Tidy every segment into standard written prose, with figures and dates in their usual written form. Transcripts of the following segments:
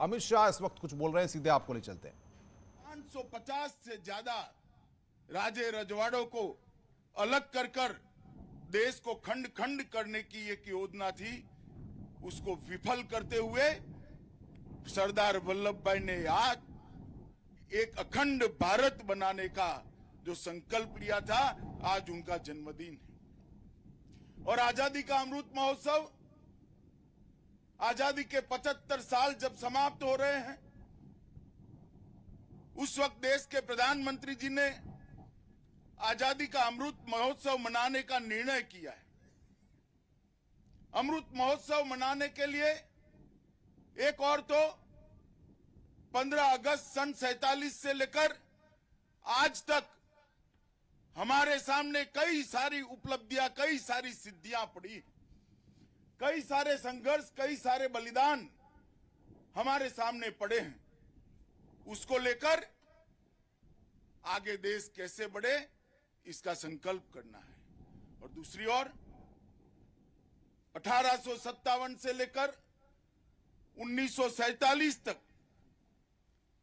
अमित शाह इस वक्त कुछ बोल रहे हैं, सीधे आपको ले चलते हैं। 550 से ज्यादा राजे रजवाड़ों को अलग कर कर देश को खंड खंड करने की एक योजना थी, उसको विफल करते हुए सरदार वल्लभ भाई ने आज एक अखंड भारत बनाने का जो संकल्प लिया था, आज उनका जन्मदिन है। और आजादी का अमृत महोत्सव, आजादी के 75 साल जब समाप्त हो रहे हैं, उस वक्त देश के प्रधानमंत्री जी ने आजादी का अमृत महोत्सव मनाने का निर्णय किया है। अमृत महोत्सव मनाने के लिए एक और तो 15 अगस्त सन 47 से लेकर आज तक हमारे सामने कई सारी उपलब्धियां, कई सारी सिद्धियां पड़ी, कई सारे संघर्ष, कई सारे बलिदान हमारे सामने पड़े हैं। उसको लेकर आगे देश कैसे बढ़े, इसका संकल्प करना है। और दूसरी ओर 1857 से लेकर 1947 तक,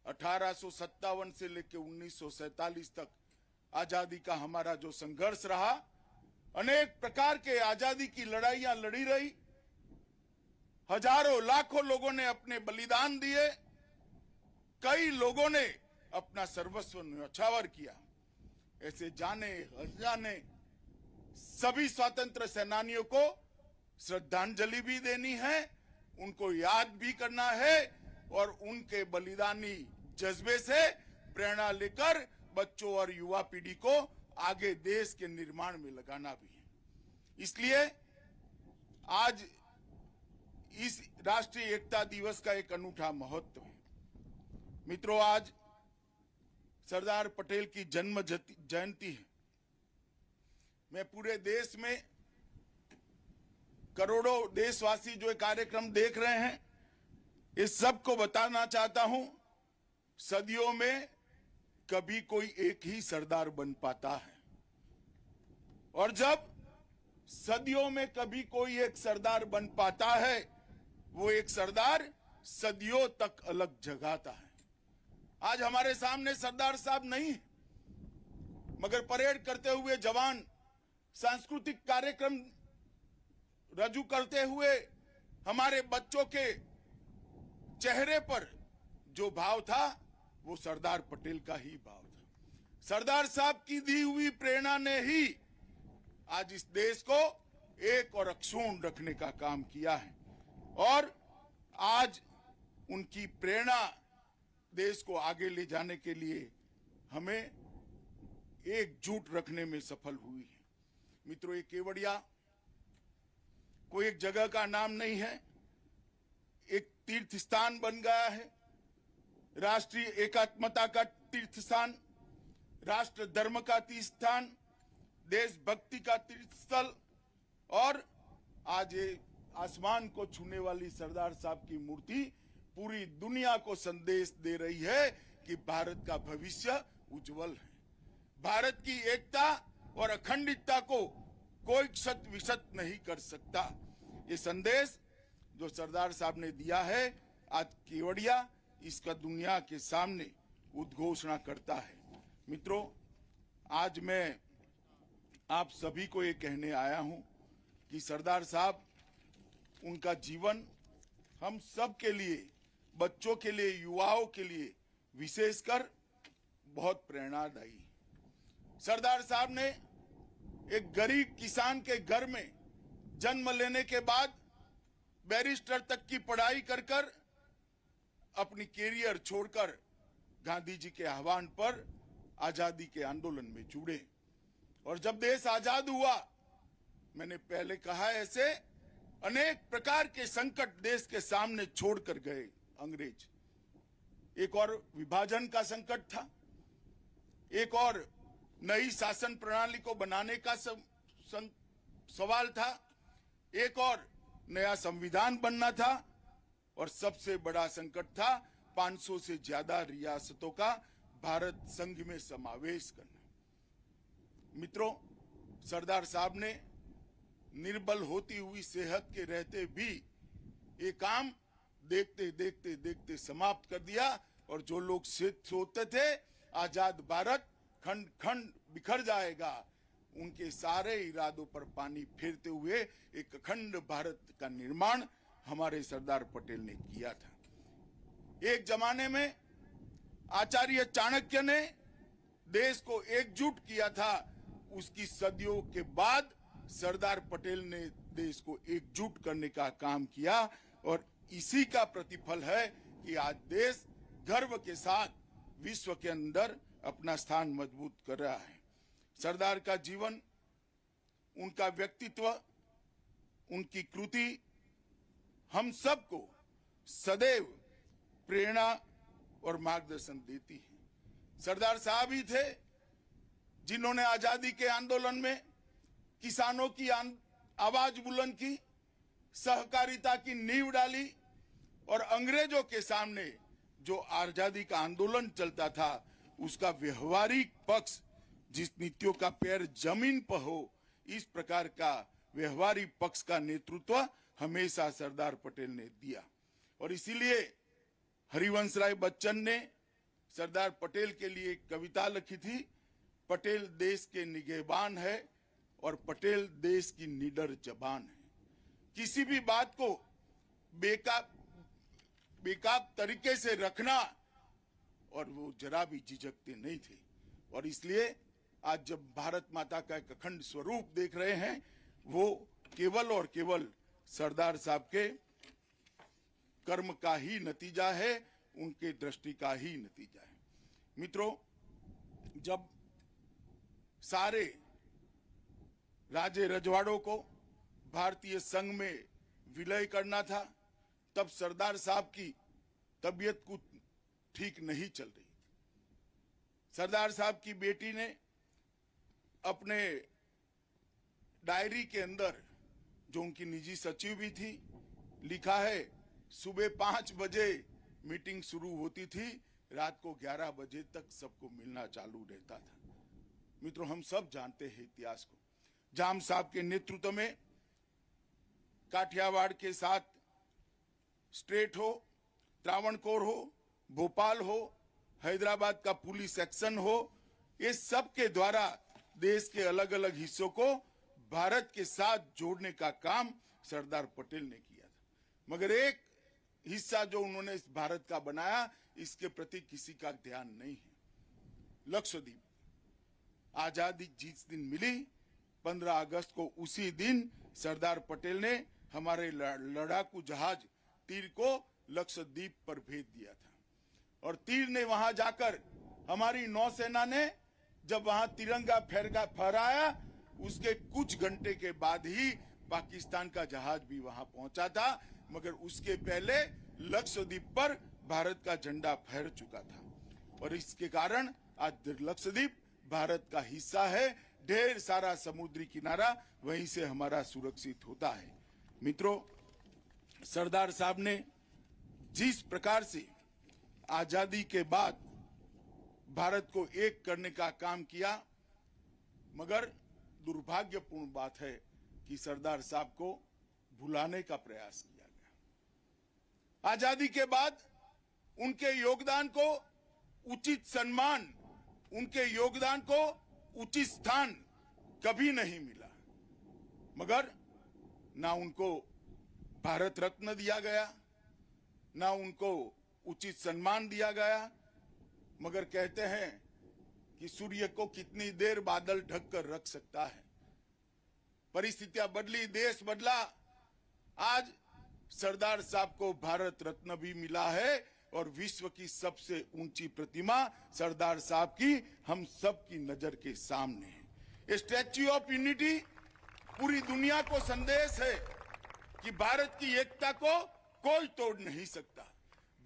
1857 से लेकर 1947 तक आजादी का हमारा जो संघर्ष रहा, अनेक प्रकार के आजादी की लड़ाइयां लड़ी रही, हजारों लाखों लोगों ने अपने बलिदान दिए, कई लोगों ने अपना सर्वस्व न्यौछावर किया। ऐसे जाने अनजाने सभी स्वतंत्र सेनानियों को श्रद्धांजलि भी देनी है, उनको याद भी करना है और उनके बलिदानी जज्बे से प्रेरणा लेकर बच्चों और युवा पीढ़ी को आगे देश के निर्माण में लगाना भी है। इसलिए आज इस राष्ट्रीय एकता दिवस का एक अनूठा महत्व है। मित्रों, आज सरदार पटेल की जन्म जयंती है। मैं पूरे देश में करोड़ों देशवासी जो कार्यक्रम देख रहे हैं, इस सब को बताना चाहता हूं, सदियों में कभी कोई एक ही सरदार बन पाता है, और जब सदियों में कभी कोई एक सरदार बन पाता है, वो एक सरदार सदियों तक अलग जगाता है। आज हमारे सामने सरदार साहब नहीं है, मगर परेड करते हुए जवान, सांस्कृतिक कार्यक्रम रजू करते हुए हमारे बच्चों के चेहरे पर जो भाव था, वो सरदार पटेल का ही भाव था। सरदार साहब की दी हुई प्रेरणा ने ही आज इस देश को एक और अक्षुण्ण रखने का काम किया है, और आज उनकी प्रेरणा देश को आगे ले जाने के लिए हमें एकजुट रखने में सफल हुई है। मित्रों, ये केवड़िया कोई एक जगह का नाम नहीं है, एक तीर्थ स्थान बन गया है, राष्ट्रीय एकात्मता का तीर्थ स्थान, राष्ट्र धर्म का तीर्थ स्थान, देशभक्ति का तीर्थ स्थल, और आज ये आसमान को छूने वाली सरदार साहब की मूर्ति पूरी दुनिया को संदेश दे रही है कि भारत का भविष्य उज्जवल है। भारत की एकता और अखंडता को कोई क्षत विक्षत नहीं कर सकता। ये संदेश जो सरदार साहब ने दिया है, आज केवड़िया इसका दुनिया के सामने उद्घोषणा करता है। मित्रों, आज मैं आप सभी को ये कहने आया हूं कि सरदार साहब, उनका जीवन हम सब के लिए, बच्चों के लिए, युवाओं के लिए विशेषकर बहुत प्रेरणादायी। सरदार साहब ने एक गरीब किसान के घर में जन्म लेने के बाद बैरिस्टर तक की पढ़ाई कर कर अपनी कैरियर छोड़कर गांधी जी के आह्वान पर आजादी के आंदोलन में जुड़े। और जब देश आजाद हुआ, मैंने पहले कहा, ऐसे अनेक प्रकार के संकट देश के सामने छोड़कर गए अंग्रेज। एक और विभाजन का संकट था, एक और नई शासन प्रणाली को बनाने का सवाल था, एक और नया संविधान बनना था, और सबसे बड़ा संकट था 500 से ज्यादा रियासतों का भारत संघ में समावेश करना। मित्रों, सरदार साहब ने निर्बल होती हुई सेहत के रहते भी ये काम देखते देखते देखते समाप्त कर दिया। और जो लोग सोचते थे आजाद भारत खंड खंड बिखर जाएगा, उनके सारे इरादों पर पानी फेरते हुए एक अखंड भारत का निर्माण हमारे सरदार पटेल ने किया था। एक जमाने में आचार्य चाणक्य ने देश को एकजुट किया था, उसकी सदियों के बाद सरदार पटेल ने देश को एकजुट करने का काम किया। और इसी का प्रतिफल है कि आज देश गर्व के साथ विश्व के अंदर अपना स्थान मजबूत कर रहा है। सरदार का जीवन, उनका व्यक्तित्व, उनकी कृति हम सबको सदैव प्रेरणा और मार्गदर्शन देती है। सरदार साहब ही थे जिन्होंने आजादी के आंदोलन में किसानों की आवाज बुलंद की, सहकारिता की नींव डाली और अंग्रेजों के सामने जो आजादी का आंदोलन चलता था उसका व्यवहारिक पक्ष, जिस नीतियों का पैर जमीन पर हो, इस प्रकार का व्यवहारिक पक्ष का नेतृत्व हमेशा सरदार पटेल ने दिया। और इसीलिए हरिवंश राय बच्चन ने सरदार पटेल के लिए एक कविता लिखी थी, पटेल देश के निगहबान है और पटेल देश की निडर जबान है। किसी भी बात को बेकाब तरीके से रखना, और वो जरा भी झिझकते नहीं थे। और इसलिए आज जब भारत माता का एक अखंड स्वरूप देख रहे हैं, वो केवल और केवल सरदार साहब के कर्म का ही नतीजा है, उनके दृष्टि का ही नतीजा है। मित्रों, जब सारे राजे रजवाड़ों को भारतीय संघ में विलय करना था, तब सरदार साहब की तबीयत कुछ ठीक नहीं चल रही थी। सरदार साहब की बेटी ने अपने डायरी के अंदर, जो उनकी निजी सचिव भी थी, लिखा है सुबह 5 बजे मीटिंग शुरू होती थी, रात को 11 बजे तक सबको मिलना चालू रहता था। मित्रों, हम सब जानते हैं इतिहास को। जाम साहब के नेतृत्व में काठियावाड़ के साथ स्टेट हो, त्रावणकोर हो, भोपाल हो, हैदराबाद का पुलिस एक्शन हो, ये सब के द्वारा देश के अलग अलग हिस्सों को भारत के साथ जोड़ने का काम सरदार पटेल ने किया था। मगर एक हिस्सा जो उन्होंने इस भारत का बनाया, इसके प्रति किसी का ध्यान नहीं है। लक्षद्वीप आजादी जिस दिन मिली 15 अगस्त को, उसी दिन सरदार पटेल ने हमारे लड़ाकू जहाज तीर को लक्षद्वीप पर भेज दिया था। और तीर ने वहां जाकर हमारी नौसेना ने जब वहां तिरंगा फहराया, उसके कुछ घंटे के बाद ही पाकिस्तान का जहाज भी वहां पहुंचा था। मगर उसके पहले लक्षद्वीप पर भारत का झंडा फहर चुका था। और इसके कारण आज लक्षद्वीप भारत का हिस्सा है। ढेर सारा समुद्री किनारा वहीं से हमारा सुरक्षित होता है। मित्रों, सरदार साहब ने जिस प्रकार से आजादी के बाद भारत को एक करने का काम किया, मगर दुर्भाग्यपूर्ण बात है कि सरदार साहब को भुलाने का प्रयास किया गया। आजादी के बाद उनके योगदान को उचित सम्मान, उनके योगदान को उचित स्थान कभी नहीं मिला। मगर ना उनको भारत रत्न दिया गया, ना उनको उचित सम्मान दिया गया। मगर कहते हैं कि सूर्य को कितनी देर बादल ढक कर रख सकता है। परिस्थितियां बदली, देश बदला, आज सरदार साहब को भारत रत्न भी मिला है और विश्व की सबसे ऊंची प्रतिमा सरदार साहब की हम सब की नजर के सामने है। स्टैच्यू ऑफ यूनिटी पूरी दुनिया को संदेश है कि भारत की एकता को कोई तोड़ नहीं सकता,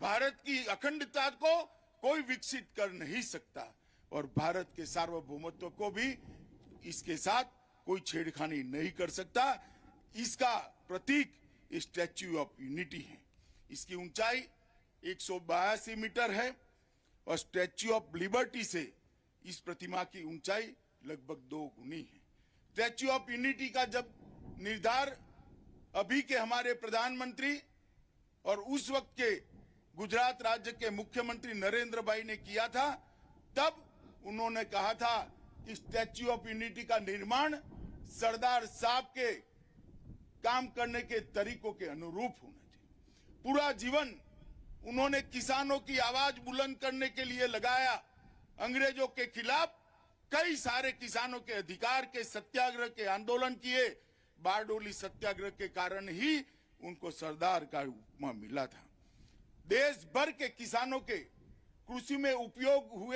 भारत की अखंडता को कोई विकसित कर नहीं सकता, और भारत के सार्वभौमत्व को भी इसके साथ कोई छेड़खानी नहीं कर सकता। इसका प्रतीक स्टैच्यू ऑफ यूनिटी है। इसकी ऊंचाई 182 मीटर है और स्टैच्यू ऑफ लिबर्टी से इस प्रतिमा की ऊंचाई लगभग 2 गुनी है। स्टैच्यू ऑफ यूनिटी का जब निर्धार अभी के हमारे प्रधानमंत्री और उस वक्त के गुजरात राज्य के मुख्यमंत्री नरेंद्र भाई ने किया था, तब उन्होंने कहा था कि स्टैच्यू ऑफ यूनिटी का निर्माण सरदार साहब के काम करने के तरीकों के अनुरूप होना चाहिए। पूरा जीवन उन्होंने किसानों की आवाज बुलंद करने के लिए लगाया। अंग्रेजों के खिलाफ कई सारे किसानों के अधिकार के सत्याग्रह के आंदोलन किए। बारडोली सत्याग्रह के कारण ही उनको सरदार का उपमा मिला था। देश भर के किसानों के कृषि में उपयोग हुए